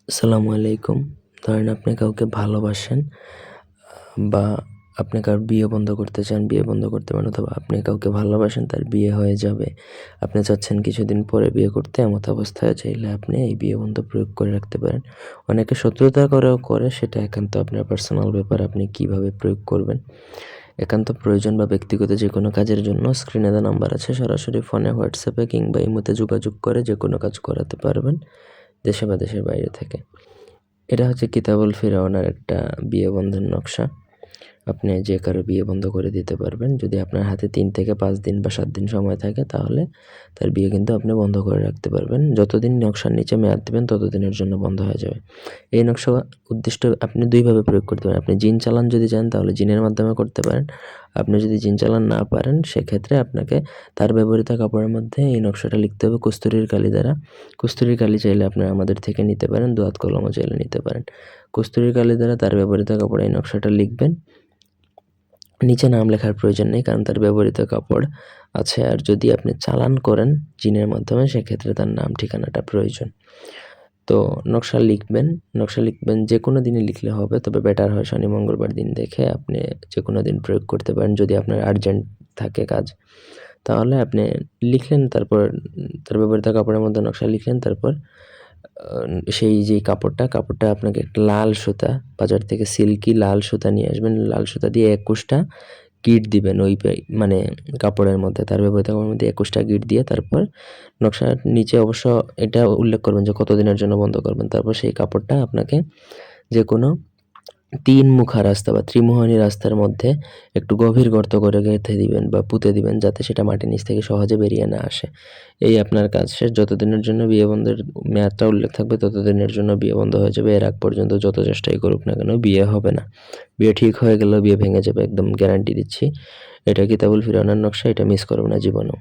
আসসালামু আলাইকুম। ধরেন আপনি কাউকে ভালোবাসেন বা আপনি কারোর বিয়ে বন্ধ করতে চান, বিয়ে বন্ধ করতে পারেন, অথবা আপনি কাউকে ভালোবাসেন, তার বিয়ে হয়ে যাবে। আপনি চাচ্ছেন কিছুদিন পরে বিয়ে করতে, এমত অবস্থায় চাইলে আপনি এই বিয়ে বন্ধ প্রয়োগ করে রাখতে পারেন। অনেকে শত্রুতা করেও করে, সেটা একান্ত আপনার পার্সোনাল ব্যাপার, আপনি কিভাবে প্রয়োগ করবেন। একান্ত প্রয়োজন বা ব্যক্তিগত যেকোনো কাজের জন্য স্ক্রিনে দেওয়া নাম্বার আছে, সরাসরি ফোনে, হোয়াটসঅ্যাপে কিংবা ইমোতে যোগাযোগ করে যেকোনো কাজ করাতে পারবেন, দেশে বা দেশের বাইরে থেকে। এটা হচ্ছে কিতাবুল ফিরআউনের একটা বিয়ে বন্ধের নকশা। আপনি যে কারো বিয়ে বন্ধ করে দিতে পারবেন। যদি আপনার হাতে ৩ থেকে ৫ দিন বা ৭ দিন সময় থাকে, তাহলে তার বিয়ে কিন্তু আপনি বন্ধ করে রাখতে পারবেন। যতদিন নকশার নিচে মেয়াদ দিবেন ততদিনের জন্য বন্ধ হয়ে যাবে। এই নকশা উদ্দিষ্ট আপনি ২ ভাবে প্রয়োগ করতে পারেন। আপনি জিন চালান যদি চান তাহলে জিনের মাধ্যমে করতে পারেন। আপনি যদি জিন চালান না পারেন, সেক্ষেত্রে আপনাকে তার ব্যবহৃত কাপড়ের মধ্যে এই নকশাটা লিখতে হবে কস্তুরীর কালি দ্বারা। কস্তুরীর কালি চাইলে আপনারা আমাদের থেকে নিতে পারেন, দোয়াত কলমও চাইলে নিতে পারেন। কস্তুরীর কালি দ্বারা তার ব্যবহৃত কাপড়ে এই নকশাটা লিখবেন। নিচে নাম লেখার প্রয়োজন নেই, কারণ তার ব্যবহৃত কাপড় আছে। আর যদি আপনি চালান করেন জিনের মাধ্যমে, সেক্ষেত্রে তার নাম ঠিকানাটা প্রয়োজন। তো নকশা লিখবেন যেকোনো দিনে লিখলে হবে, তবে বেটার হয় শনি মঙ্গলবার দিন দেখে আপনি যেকোনো দিন প্রয়োগ করতে পারেন। যদি আপনার আর্জেন্ট থাকে কাজ, তাহলে আপনি লিখলেন, তারপর তার ব্যবহৃত কাপড়ের মধ্যে নকশা লিখলেন, তারপর সেই যে কাপড়টা আপনাকে একটা লাল সুতা, বাজার থেকে সিল্কি লাল সুতা নিয়ে আসবেন। লাল সুতা দিয়ে ২১টা গিঁট দিবেন ওই মানে কাপড়ের মধ্যে, তার ব্যবহৃত কাপড়ের মধ্যে ২১টা গিঁট দিয়ে তারপর নকশার নিচে অবশ্য এটা উল্লেখ করবেন যে কতদিনের জন্য বন্ধ করবেন। তারপর সেই কাপড়টা আপনাকে যেকোনো ৩ মুখা রাস্তা বা ত্রিমুহানি রাস্তার মধ্যে একটু গভীর গর্ত করে গেঁথে দিবেন বা পুঁতে দিবেন, যাতে সেটা মাটির নিচ থেকে সহজে বেরিয়ে না আসে। এই আপনার কাজ শেষ। যতদিনের জন্য বিয়ে বন্ধের মেয়াদটা উল্লেখ থাকবে, ততদিনের জন্য বিয়ে বন্ধ হয়ে যাবে। এর আগ পর্যন্ত যত চেষ্টাই করুক না কেন, বিয়ে হবে না। বিয়ে ঠিক হয়ে গেলেও বিয়ে ভেঙে যাবে, একদম গ্যারান্টি দিচ্ছি। এটা কিতাবুল ফিরআউনের নকশা, এটা মিস করবে না জীবনেও।